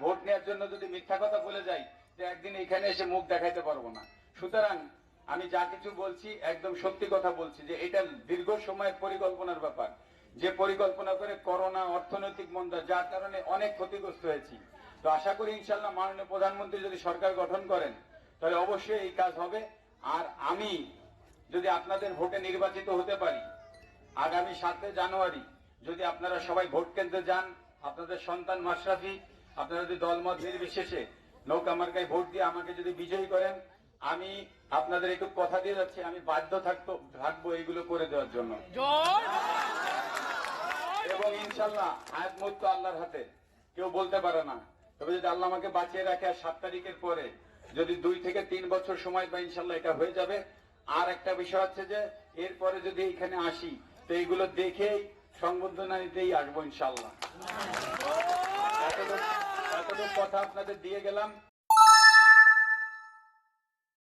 Vote নেওয়ার জন্য যদি মিথ্যা কথা বলে যাই, যে একদিন এখানে এসে মুখ দেখাইতে পারবো না। সুতরাং আমি যা কিছু বলছি একদম সত্যি কথা বলছি, যে এটা দীর্ঘ সময়ের পরিকল্পনার ব্যাপার, যে পরিকল্পনা করে করোনা, অর্থনৈতিক মন্দা, যার কারণে অনেক ক্ষতিগ্রস্ত হয়েছি। তো আশা করি ইনশাল্লাহ মাননীয় প্রধানমন্ত্রী যদি সরকার গঠন করেন তাহলে অবশ্যই এই কাজ হবে। আর আমি যদি আপনাদের ভোটে নির্বাচিত হতে পারি, আগামী 7 জানুয়ারি যদি আপনারা সবাই ভোট কেন্দ্রে যান, আপনাদের সন্তান মাশরাফি, আপনারা যদি দলমত নির্বিশেষে নৌকা মার্কায় ভোট দিয়ে আমাকে যদি বিজয়ী করেন, আমি আপনাদের একটু কথা দিয়ে যাচ্ছি, আমি বাধ্য থাকবো এইগুলো করে দেওয়ার জন্য। এবং ইনশাল্লাহ হায়াত মৃত্যু আল্লাহর হাতে, কেউ বলতে পারে না। তবে যদি আল্লাহ আমাকে বাঁচিয়ে রাখে আর 7 তারিখের পরে যদি 2 থেকে 3 বছর সময় পাই, ইনশাল্লাহ এটা হয়ে যাবে। আর একটা বিষয় হচ্ছে যে এরপরে যদি এখানে আসি তো এইগুলো দেখেই সংবর্ধনা নিতেই আসবো ইনশাল্লাহ। এতটুকু কথা আপনাদের দিয়ে গেলাম।